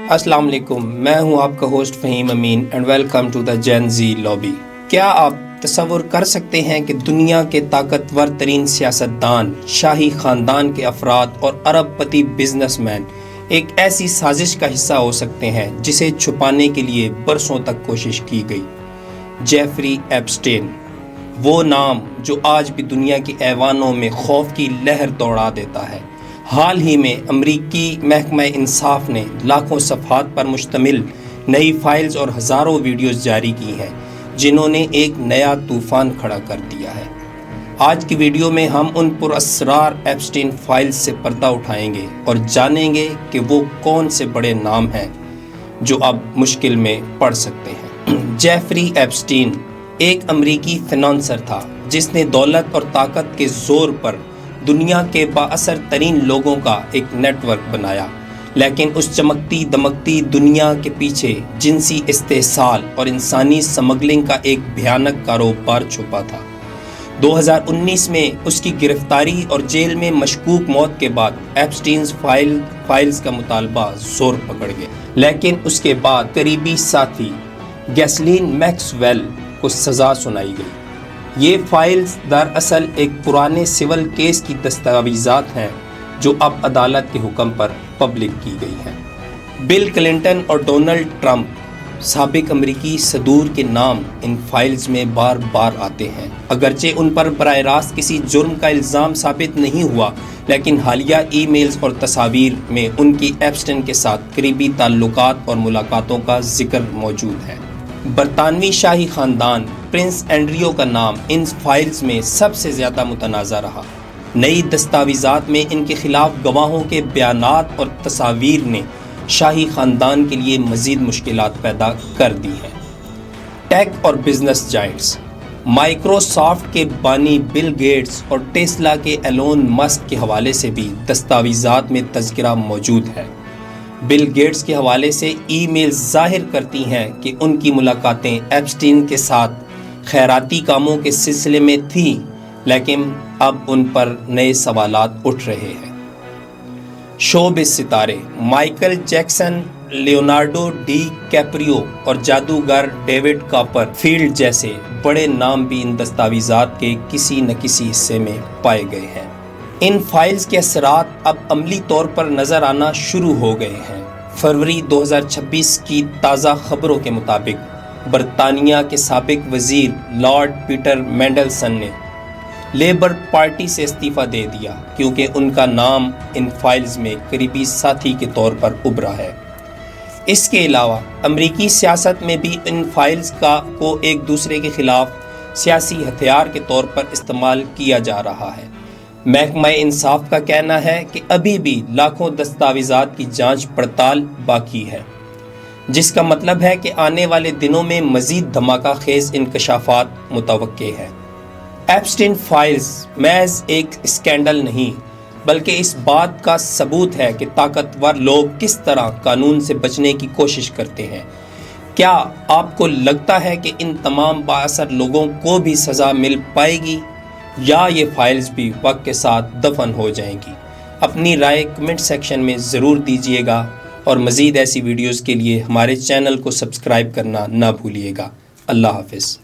السلام علیکم، میں ہوں آپ کا host Faheem Amin and welcome to the Gen Z lobby. کیا آپ تصور کر سکتے ہیں کہ دنیا کے طاقتور ترین سیاستدان، شاہی خاندان کے افراد اور ارب پتی بزنس مین ایک ایسی سازش کا حصہ ہو سکتے ہیں جسے چھپانے کے لیے برسوں تک کوشش کی گئی؟ جیفری ایپسٹین، وہ نام جو آج بھی دنیا کے ایوانوں میں خوف کی لہر دوڑا دیتا ہے۔ حال ہی میں امریکی محکمہ انصاف نے لاکھوں صفحات پر مشتمل نئی فائلز اور ہزاروں ویڈیوز جاری کی ہیں جنہوں نے ایک نیا طوفان کھڑا کر دیا ہے۔ آج کی ویڈیو میں ہم ان پراسرار ایپسٹین فائلز سے پردہ اٹھائیں گے اور جانیں گے کہ وہ کون سے بڑے نام ہیں جو اب مشکل میں پڑ سکتے ہیں۔ جیفری ایپسٹین ایک امریکی فنانسر تھا جس نے دولت اور طاقت کے زور پر دنیا کے بااثر ترین لوگوں کا ایک نیٹ ورک بنایا، لیکن اس چمکتی دمکتی دنیا کے پیچھے جنسی استحصال اور انسانی سمگلنگ کا ایک بھیانک کاروبار چھپا تھا۔ 2019 میں اس کی گرفتاری اور جیل میں مشکوک موت کے بعد ایپسٹینز فائلز کا مطالبہ زور پکڑ گیا، لیکن اس کے بعد قریبی ساتھی گیسلین میکس ویل کو سزا سنائی گئی۔ یہ فائلز دراصل ایک پرانے سول کیس کی دستاویزات ہیں جو اب عدالت کے حکم پر پبلک کی گئی ہیں۔ بل کلنٹن اور ڈونلڈ ٹرمپ سابق امریکی صدور کے نام ان فائلز میں بار بار آتے ہیں۔ اگرچہ ان پر براہ راست کسی جرم کا الزام ثابت نہیں ہوا، لیکن حالیہ ای میلز اور تصاویر میں ان کی ایپسٹین کے ساتھ قریبی تعلقات اور ملاقاتوں کا ذکر موجود ہے۔ برطانوی شاہی خاندان پرنس اینڈریو کا نام ان فائلز میں سب سے زیادہ متنازع رہا۔ نئی دستاویزات میں ان کے خلاف گواہوں کے بیانات اور تصاویر نے شاہی خاندان کے لیے مزید مشکلات پیدا کر دی ہیں۔ ٹیک اور بزنس جائنٹس، مائیکروسافٹ کے بانی بل گیٹس اور ٹیسلا کے ایلون مسک کے حوالے سے بھی دستاویزات میں تذکرہ موجود ہے۔ بل گیٹس کے حوالے سے ای میل ظاہر کرتی ہیں کہ ان کی ملاقاتیں ایپسٹین کے ساتھ خیراتی کاموں کے سلسلے میں تھیں، لیکن اب ان پر نئے سوالات اٹھ رہے ہیں۔ شوبز ستارے، مائیکل جیکسن، لیونارڈو ڈی کیپریو اور جادوگر ڈیوڈ کاپر فیلڈ جیسے بڑے نام بھی ان دستاویزات کے کسی نہ کسی حصے میں پائے گئے ہیں۔ ان فائلز کے اثرات اب عملی طور پر نظر آنا شروع ہو گئے ہیں۔ فروری 2026 کی تازہ خبروں کے مطابق برطانیہ کے سابق وزیر لارڈ پیٹر مینڈلسن نے لیبر پارٹی سے استعفیٰ دے دیا کیونکہ ان کا نام ان فائلز میں قریبی ساتھی کے طور پر ابھرا ہے۔ اس کے علاوہ امریکی سیاست میں بھی ان فائلز کو ایک دوسرے کے خلاف سیاسی ہتھیار کے طور پر استعمال کیا جا رہا ہے۔ محکمہ انصاف کا کہنا ہے کہ ابھی بھی لاکھوں دستاویزات کی جانچ پڑتال باقی ہے، جس کا مطلب ہے کہ آنے والے دنوں میں مزید دھماکہ خیز انکشافات متوقع ہے۔ ایپسٹین فائلز محض ایک اسکینڈل نہیں، بلکہ اس بات کا ثبوت ہے کہ طاقتور لوگ کس طرح قانون سے بچنے کی کوشش کرتے ہیں۔ کیا آپ کو لگتا ہے کہ ان تمام بااثر لوگوں کو بھی سزا مل پائے گی یا یہ فائلز بھی وقت کے ساتھ دفن ہو جائیں گی؟ اپنی رائے کمنٹ سیکشن میں ضرور دیجیے گا اور مزید ایسی ویڈیوز کے لیے ہمارے چینل کو سبسکرائب کرنا نہ بھولیے گا۔ اللہ حافظ۔